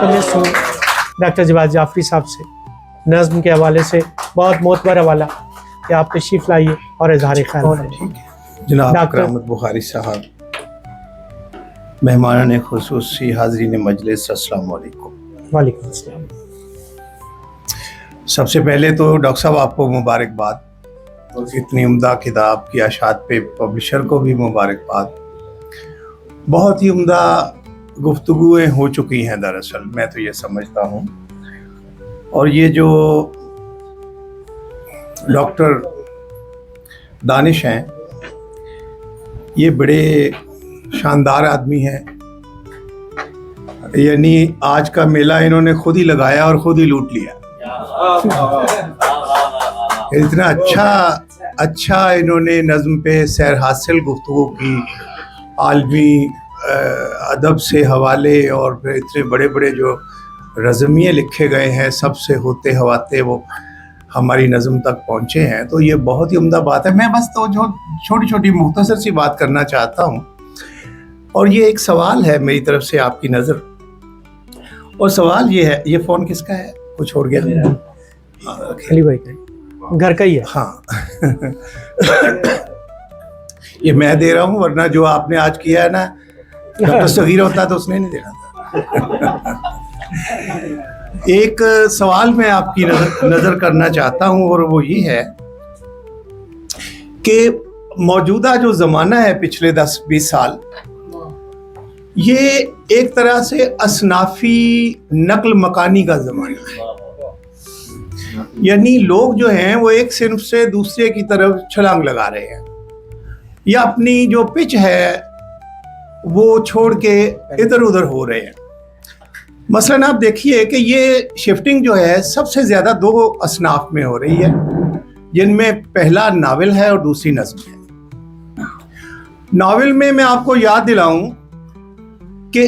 मैं सुन डॉक्टर जवाद जाफरी साहब से नज़्म के हवाले से बहुत मोतबर हवाला कि आप तशरीफ़ लाइए और इज़हार ख़याल जनाब करामत बुखारी साहब, मेहमानान खुसूसी, हाज़रीन मजलिस, अस्सलाम वालेकुम। वालेकुम अस्सलाम। सबसे पहले तो डॉक्टर साहब आपको मुबारकबाद, इतनी उम्दा किताब की अशात पे पब्लिशर को भी मुबारकबाद। बहुत ही उम्दा गुफ्तगुएँ हो चुकी हैं दरअसल, मैं तो ये समझता हूँ। और ये जो डॉक्टर दानिश हैं, ये बड़े शानदार आदमी हैं। यानी आज का मेला इन्होंने खुद ही लगाया और खुद ही लूट लिया। इतना अच्छा इन्होंने नज़्म पे सैर हासिल गुफ्तगू की, आलमी अदब से हवाले, और फिर इतने बड़े बड़े जो रज़मिये लिखे गए हैं, सबसे होते हवाते वो हमारी नज़म तक पहुँचे हैं। तो ये बहुत ही उम्दा बात है। मैं बस तो जो छोटी छोटी मुख्तसर सी बात करना चाहता हूँ, और ये एक सवाल है मेरी तरफ से आपकी नज़र। और सवाल ये है, ये फ़ोन किसका है? वो छोड़ गया अली भाई का, घर का ही है। हाँ ये मैं दे रहा हूँ, वरना जो आपने आज किया है ना, डॉक्टर सगीर होता तो उसने नहीं देना था। एक सवाल मैं आपकी नज़र करना चाहता हूँ, और वो ये है कि मौजूदा जो ज़माना है पिछले 10-20 साल, ये एक तरह से असनाफी नकल मकानी का ज़माना है। यानी लोग जो हैं वो एक सिर्फ से दूसरे की तरफ छलांग लगा रहे हैं, या अपनी जो पिच है वो छोड़ के इधर उधर हो रहे हैं। मसलन आप देखिए कि ये शिफ्टिंग जो है सबसे ज़्यादा 2 असनाफ में हो रही है, जिनमें पहला नावल है और दूसरी नज़्म है। नावल में मैं आपको याद दिलाऊं कि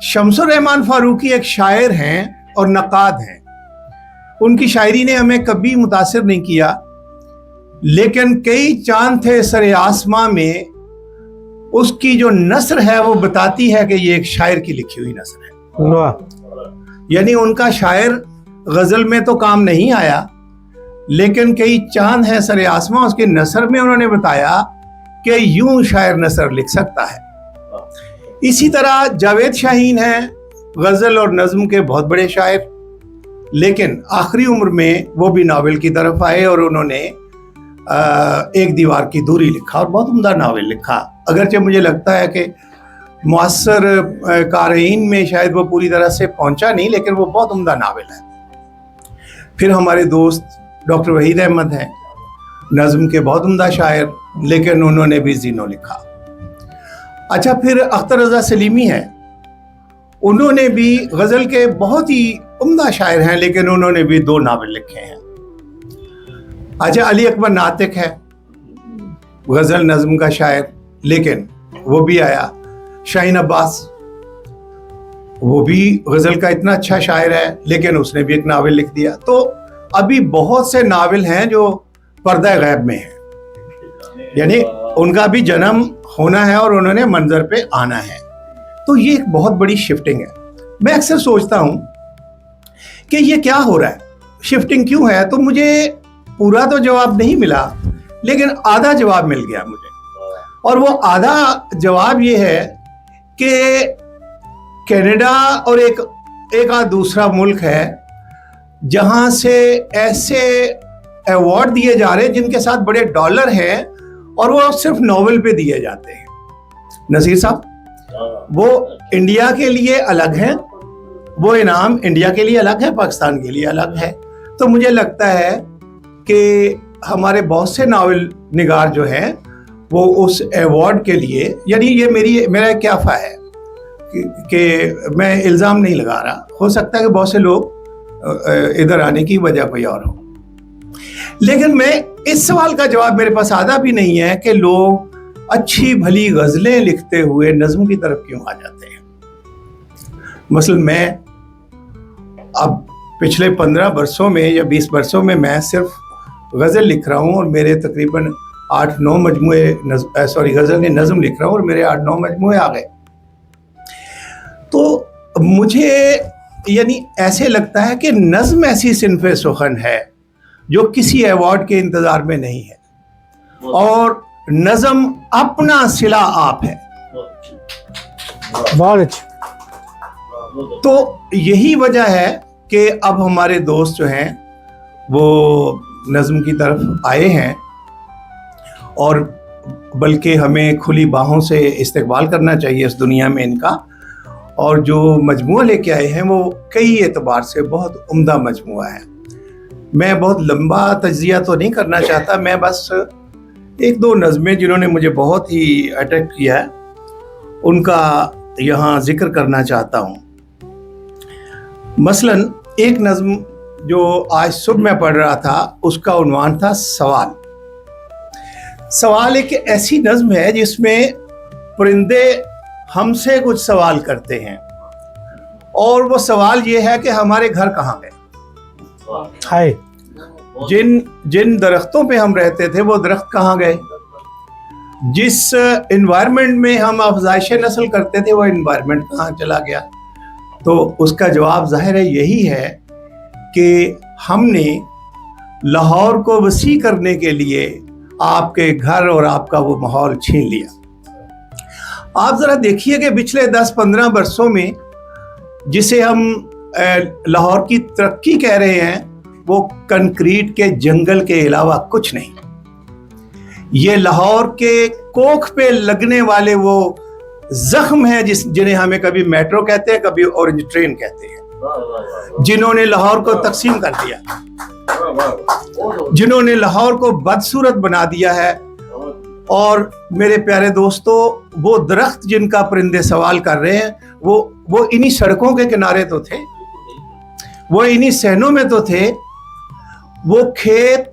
शम्सुर रहमान फारूकी एक शायर हैं और नक़ाद हैं। उनकी शायरी ने हमें कभी मुतासिर नहीं किया, लेकिन कई चांद थे सरे आसमां में, उसकी जो नस्र है वो बताती है कि ये एक शायर की लिखी हुई नस्र है। यानी उनका शायर गज़ल में तो काम नहीं आया, लेकिन कई चांद है सरे आसमां, उसके नस्र में उन्होंने बताया कि यूं शायर नस्र लिख सकता है। इसी तरह जावेद शाहीन है, गज़ल और नज़्म के बहुत बड़े शायर, लेकिन आखिरी उम्र में वो भी नावल की तरफ आए और उन्होंने एक दीवार की दूरी लिखा, और बहुत उम्दा नावल लिखा। अगरचे मुझे लगता है कि मुअस्सर क़ारीन में शायद वो पूरी तरह से पहुंचा नहीं, लेकिन वो बहुत उम्दा नावल है। फिर हमारे दोस्त डॉक्टर वहीद अहमद हैं, नज़्म के बहुत उम्दा शायर, लेकिन उन्होंने भी ज़ीनो लिखा। अच्छा, फिर अख्तर रज़ा सलीमी हैं, उन्होंने भी गज़ल के बहुत ही उम्दा शायर हैं, लेकिन उन्होंने भी 2 नावल लिखे हैं। अच्छा, अली अकबर नातिक है, गज़ल नज़्म का शायर, लेकिन वो भी आया। शाहीन अब्बास, वो भी गज़ल का इतना अच्छा शायर है, लेकिन उसने भी एक नावल लिख दिया। तो अभी बहुत से नावल हैं जो पर्दा गैब में हैं, यानी उनका भी जन्म होना है और उन्होंने मंजर पे आना है। तो ये एक बहुत बड़ी शिफ्टिंग है। मैं अक्सर सोचता हूँ कि ये क्या हो रहा है, शिफ्टिंग क्यों है? तो मुझे पूरा तो जवाब नहीं मिला, लेकिन आधा जवाब मिल गया मुझे। और वो आधा जवाब ये है कि कनाडा और एक आध दूसरा मुल्क है जहां से ऐसे अवार्ड दिए जा रहे हैं जिनके साथ बड़े डॉलर हैं, और वो सिर्फ नोवेल पे दिए जाते हैं। नसीर साहब, वो इंडिया के लिए अलग है, वो इनाम इंडिया के लिए अलग है, पाकिस्तान के लिए अलग है। तो मुझे लगता है कि हमारे बहुत से नावल निगार जो हैं वो उस अवार्ड के लिए, यानी ये मेरा क्या फ़ा है कि मैं इल्ज़ाम नहीं लगा रहा, हो सकता है कि बहुत से लोग इधर आने की वजह कोई और हो, लेकिन मैं इस सवाल का जवाब मेरे पास आधा भी नहीं है कि लोग अच्छी भली गज़लें लिखते हुए नज़्म की तरफ क्यों आ जाते हैं। मसलन मैं अब पिछले 15 वर्षों में या 20 वर्षों में मैं सिर्फ गज़ल लिख रहा हूँ, और मेरे तकरीबन 8-9 मजमूए गज़ल की नज़्म लिख रहा हूँ, और मेरे 8-9 मजमूए आ गए। तो مجھے یعنی ایسے لگتا ہے کہ نظم ایسی صنف سخن ہے جو کسی ایوارڈ کے انتظار میں نہیں ہے، اور نظم اپنا صلہ آپ ہے. بہت اچھا. تو یہی وجہ ہے کہ اب ہمارے دوست جو ہیں وہ نظم کی طرف آئے ہیں، اور بلکہ ہمیں کھلی باہوں سے استقبال کرنا چاہیے اس دنیا میں ان کا. اور جو مجموعہ لے کے آئے ہیں وہ کئی اعتبار سے بہت عمدہ مجموعہ ہے. میں بہت لمبا تجزیہ تو نہیں کرنا چاہتا، میں بس ایک دو نظمیں جنہوں نے مجھے بہت ہی اٹریکٹ کیا ہے ان کا یہاں ذکر کرنا چاہتا ہوں. مثلاً ایک نظم جو آج صبح میں پڑھ رہا تھا اس کا عنوان تھا سوال. سوال ایک ایسی نظم ہے جس میں پرندے ہم سے کچھ سوال کرتے ہیں، اور وہ سوال یہ ہے کہ ہمارے گھر کہاں گئے. ہائے. جن درختوں پہ ہم رہتے تھے وہ درخت کہاں گئے، جس انوائرمنٹ میں ہم افزائش نسل کرتے تھے وہ انوائرمنٹ کہاں چلا گیا. تو اس کا جواب ظاہر ہے یہی ہے کہ ہم نے لاہور کو وسیع کرنے کے لیے آپ کے گھر اور آپ کا وہ ماحول چھین لیا. آپ ذرا دیکھیے کہ پچھلے 10-15 برسوں میں جسے ہم لاہور کی ترقی کہہ رہے ہیں وہ کنکریٹ کے جنگل کے علاوہ کچھ نہیں. یہ لاہور کے کوکھ پہ لگنے والے وہ زخم ہیں جنہیں ہمیں کبھی میٹرو کہتے ہیں، کبھی اورنج ٹرین کہتے ہیں، جنہوں نے لاہور کو تقسیم کر دیا، جنہوں نے لاہور کو بدصورت بنا دیا ہے. اور میرے پیارے دوستو، وہ درخت جن کا پرندے سوال کر رہے ہیں وہ انہی سڑکوں کے کنارے تو تھے، وہ انہی صحنوں میں تو تھے. وہ کھیت،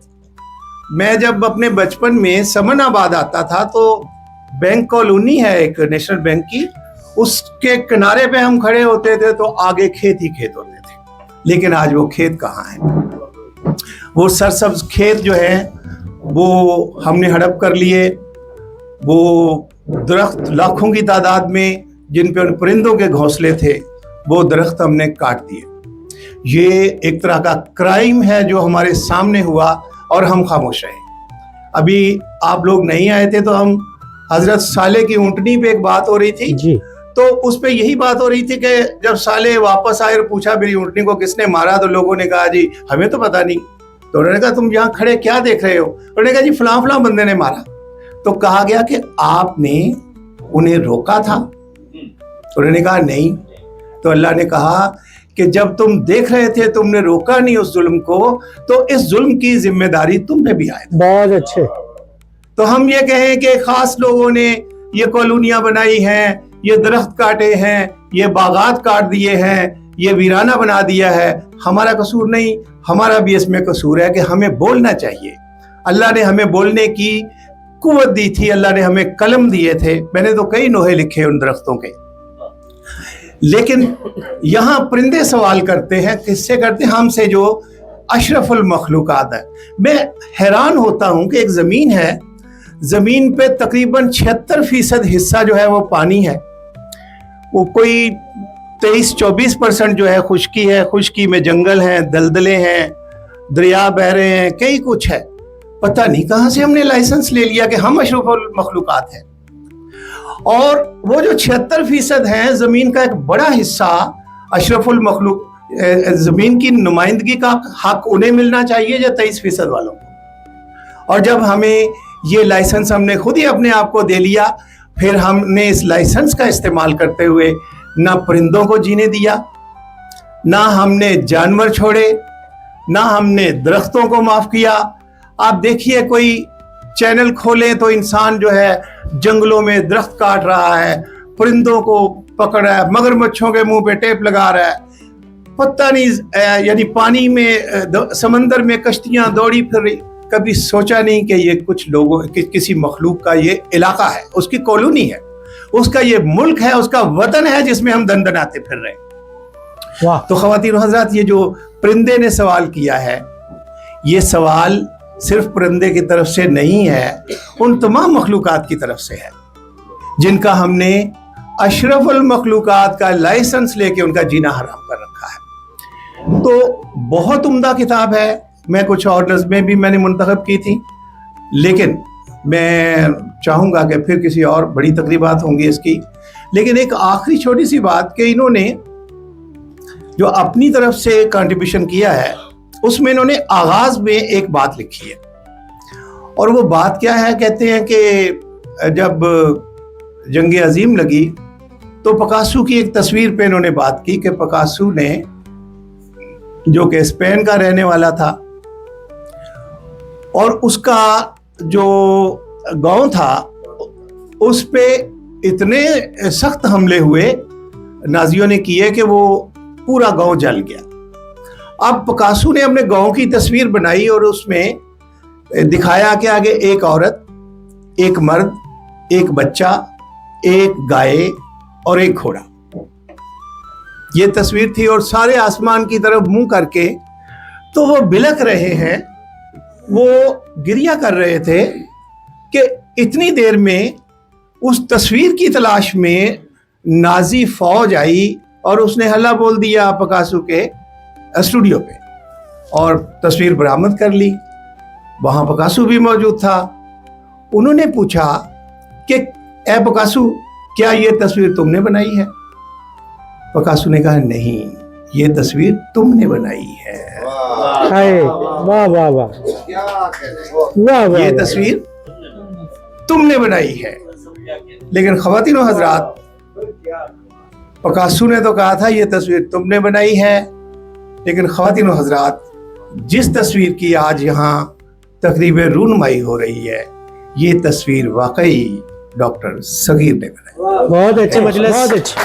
میں جب اپنے بچپن میں سمن آباد آتا تھا تو بینک کالونی ہے ایک نیشنل بینک کی، اس کے کنارے پہ ہم کھڑے ہوتے تھے تو آگے کھیت ہی کھیت ہوتے تھے. لیکن آج وہ کھیت کہاں ہیں؟ وہ سرسبز کھیت جو ہیں وہ ہم نے ہڑپ کر لیے. وہ درخت لاکھوں کی تعداد میں جن پہ ان پرندوں کے گھونسلے تھے وہ درخت ہم نے کاٹ دیے. یہ ایک طرح کا کرائم ہے جو ہمارے سامنے ہوا اور ہم خاموش رہے. ابھی آپ لوگ نہیں آئے تھے تو ہم حضرت صالح کی اونٹنی پہ ایک بات ہو رہی تھی جی. تو اس پہ یہی بات ہو رہی تھی کہ جب صالح واپس آئے اور پوچھا میری اونٹنی کو کس نے مارا تو لوگوں نے کہا جی ہمیں تو پتہ نہیں. تو انہوں نے کہا تم یہاں کھڑے کیا دیکھ رہے ہو؟ انہوں نے کہا جی فلاں فلاں بندے نے مارا. تو کہا گیا کہ آپ نے انہیں روکا تھا؟ انہوں نے کہا نہیں. تو اللہ نے کہا کہ جب تم دیکھ رہے تھے تم نے روکا نہیں اس ظلم کو، تو اس ظلم کی ذمہ داری تم پہ بھی آئے. بہت اچھے. تو ہم یہ کہیں کہ خاص لوگوں نے یہ کالونیاں بنائی ہیں، یہ درخت کاٹے ہیں، یہ باغات کاٹ دیے ہیں، یہ ویرانہ بنا دیا ہے، ہمارا قصور نہیں. ہمارا بھی اس میں قصور ہے کہ ہمیں بولنا چاہیے. اللہ نے ہمیں بولنے کی قوت دی تھی، اللہ نے ہمیں قلم دیے تھے. میں نے تو کئی نوحے لکھے ان درختوں کے. لیکن یہاں پرندے سوال کرتے ہیں، کس سے کرتے ہیں؟ ہم سے جو اشرف المخلوقات ہے. میں حیران ہوتا ہوں کہ ایک زمین ہے، زمین پہ تقریباً 76% حصہ جو ہے وہ پانی ہے، وہ کوئی 23-24% جو ہے خشکی ہے. خشکی میں جنگل ہیں، دلدلے ہیں، دریا بہ رہے ہیں، کئی کچھ ہے. پتہ نہیں کہاں سے ہم نے لائسنس لے لیا کہ ہم اشرف المخلوقات ہیں. اور وہ جو 76% ہیں، زمین کا ایک بڑا حصہ اشرف المخلوق، زمین کی نمائندگی کا حق انہیں ملنا چاہیے یا 23% والوں کو. اور جب ہمیں یہ لائسنس ہم نے خود ہی اپنے آپ کو دے لیا، پھر ہم نے اس لائسنس کا استعمال کرتے ہوئے نہ پرندوں کو جینے دیا، نہ ہم نے جانور چھوڑے، نہ ہم نے درختوں کو معاف کیا. آپ دیکھیے کوئی چینل کھولیں تو انسان جو ہے جنگلوں میں درخت کاٹ رہا ہے، پرندوں کو پکڑ رہا ہے، مگرمچھوں کے منہ پہ ٹیپ لگا رہا ہے. پتہ نہیں، یعنی پانی میں، سمندر میں کشتیاں دوڑی پھر رہی. کبھی سوچا نہیں کہ یہ کچھ لوگوں، کسی مخلوق کا یہ علاقہ ہے، اس کی کالونی ہے، اس کا یہ ملک ہے، اس کا وطن ہے جس میں ہم دندناتے پھر رہے ہیں. تو خواتین و حضرات، یہ جو پرندے نے سوال کیا ہے، یہ سوال صرف پرندے کی طرف سے نہیں ہے، ان تمام مخلوقات کی طرف سے ہے جن کا ہم نے अशरफुल मखलूकात का लाइसेंस लेके उनका जीना हराम कर रखा है। तो बहुत उम्दा किताब है, मैं कुछ और नज़में भी मैंने मुंतखब की थी, लेकिन मैं चाहूँगा कि फिर किसी और बड़ी तकरीबात होंगी इसकी। लेकिन एक आखिरी छोटी सी बात कि इन्होंने जो अपनी तरफ से कंट्रीब्यूशन किया है उसमें इन्होंने आगाज़ में एक बात लिखी है, और वो बात क्या है, कहते हैं कि जब जंग अजीम लगी तो पिकासो की एक तस्वीर पे इन्होंने बात की कि पिकासो ने, जो कि स्पेन का रहने वाला था, और उसका जो गांव था उस पे इतने सख्त हमले हुए नाजियों ने किए कि वो पूरा गांव जल गया। अब पिकासो ने अपने गांव की तस्वीर बनाई और उसमें दिखाया कि आगे एक औरत, एक मर्द, एक बच्चा, एक गाय और एक घोड़ा, ये तस्वीर थी, और सारे आसमान की तरफ मुंह करके तो वो बिलख रहे हैं, वो गिरिया कर रहे थे कि इतनी देर में उस तस्वीर की तलाश में नाजी फौज आई और उसने हल्ला बोल दिया पिकासो के स्टूडियो पे और तस्वीर बरामद कर ली। वहाँ पिकासो भी मौजूद था। उन्होंने पूछा कि ए पिकासो, क्या ये तस्वीर तुमने बनाई है? पिकासो ने कहा नहीं, ये तस्वीर तुमने बनाई है। हाय, वाह वाह वाह, वाह वाह, ये तस्वीर तुमने बनाई है। लेकिन ख्वातीन और हजरात, पिकासो ने तो कहा था ये तस्वीर तुमने बनाई है, लेकिन ख्वातीन और हजरात, जिस तस्वीर की आज यहाँ तकरीब रूनुमाई हो रही है, ये तस्वीर वाकई डॉक्टर सगीर ने बनाई। बहुत अच्छी मजलिस, बहुत अच्छी।